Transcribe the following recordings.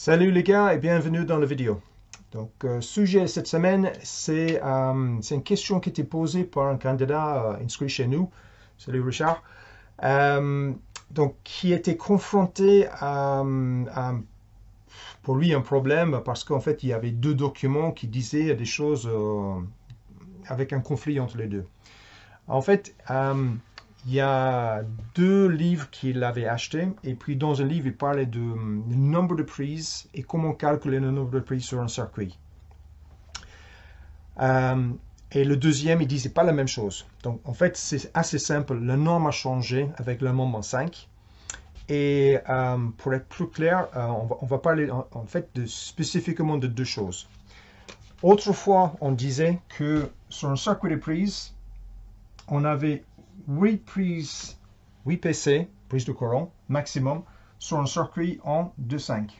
Salut les gars et bienvenue dans la vidéo. Donc, sujet cette semaine, c'est une question qui était posée par un candidat inscrit chez nous. Salut Richard. Euh, donc, qui était confronté pour lui un problème parce qu'en fait, il y avait deux documents qui disaient des choses avec un conflit entre les deux. En fait, il y a deux livres qu'il avait achetés, et puis dans un livre, il parlait du nombre de prises et comment calculer le nombre de prises sur un circuit. Euh, et le deuxième, il disait pas la même chose. Donc, en fait, c'est assez simple. La norme a changé avec l'amendement 5. Et pour être plus clair, on va parler en fait spécifiquement de deux choses. Autrefois, on disait que sur un circuit de prise, on avait 8 prises, 8 PC, prises de courant, maximum, sur un circuit en 2.5.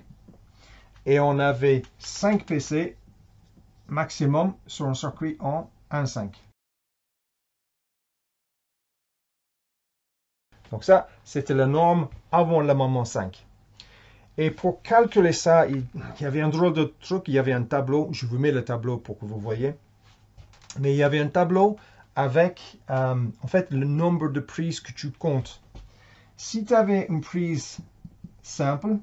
Et on avait 5 PC, maximum, sur un circuit en 1.5. Donc ça, c'était la norme avant l'amendement 5. Et pour calculer ça, il y avait un drôle de truc, il y avait un tableau, je vous mets le tableau pour que vous voyez. Mais il y avait un tableau avec, en fait, le nombre de prises que tu comptes. Si tu avais une prise simple,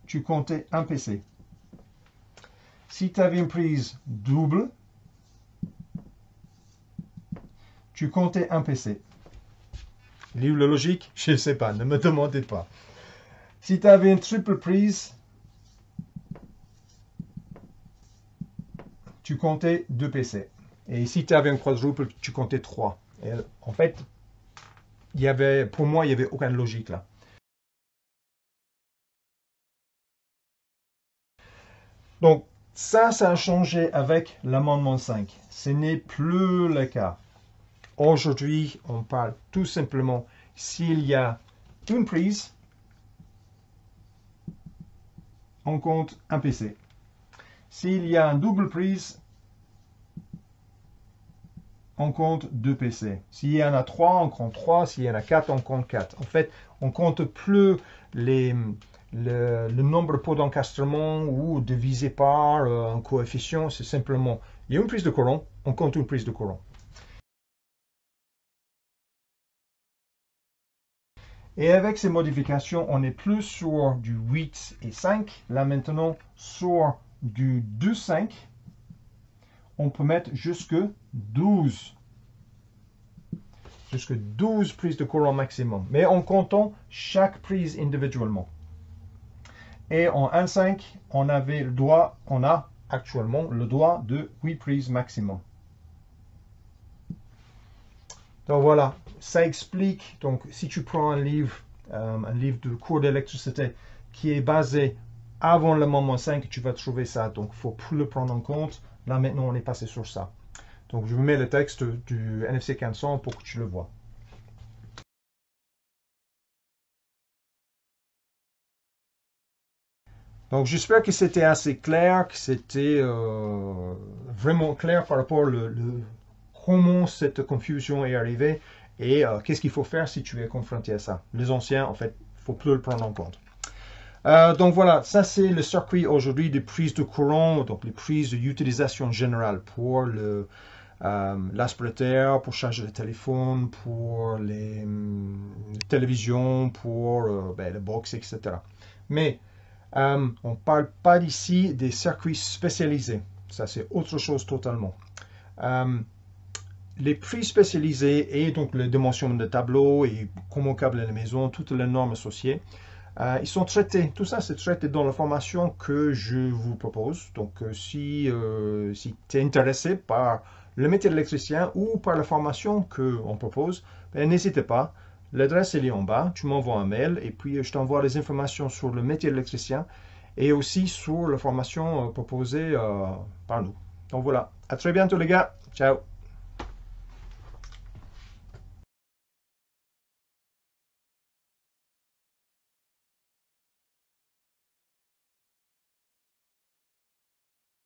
tu comptais un PC. Si tu avais une prise double, tu comptais un PC. Livre la logique? Je ne sais pas, ne me demandez pas. Si tu avais une triple prise, tu comptais 2 PC. Et si tu avais un quadruple, tu comptais 3. Et en fait, pour moi, il n'y avait aucune logique là. Donc, ça a changé avec l'amendement 5. Ce n'est plus le cas. Aujourd'hui, on parle tout simplement s'il y a une prise, on compte un PC. S'il y a une double prise, on compte 2 PC. S'il y en a 3, on compte 3. S'il y en a 4, on compte 4. En fait, on compte plus le nombre de pots d'encastrement ou divisé par un coefficient. C'est simplement, il y a une prise de courant, on compte une prise de courant. Et avec ces modifications, on n'est plus sur du 8 et 5. Là maintenant, sur du 2,5, on peut mettre jusque 12. Jusque 12 prises de courant maximum. Mais en comptant chaque prise individuellement. Et en 1,5, on a actuellement le droit de 8 prises maximum. Donc voilà, ça explique, donc si tu prends un livre de cours d'électricité qui est basé avant le moment 5, tu vas trouver ça. Donc il faut plus le prendre en compte. Là maintenant, on est passé sur ça. Donc je vous mets le texte du NFC 1500 pour que tu le vois. Donc j'espère que c'était assez clair, que c'était vraiment clair par rapport à comment cette confusion est arrivée et qu'est-ce qu'il faut faire si tu es confronté à ça. Les anciens, en fait, il ne faut plus le prendre en compte. Donc voilà, ça c'est le circuit aujourd'hui de prise de courant, donc les prises d'utilisation générale pour l'aspirateur, pour charger le téléphone, pour les télévisions, pour le box, etc. Mais on ne parle pas ici des circuits spécialisés. Ça, c'est autre chose totalement. Les prix spécialisés et donc les dimensions de tableau et comment câbler la maison, toutes les normes associées, ils sont traités. Tout ça, c'est traité dans la formation que je vous propose. Donc, si tu es intéressé par le métier d'électricien ou par la formation qu'on propose, n'hésitez pas. L'adresse est en bas. Tu m'envoies un mail et puis je t'envoie les informations sur le métier d'électricien et aussi sur la formation proposée par nous. Donc voilà. À très bientôt les gars. Ciao.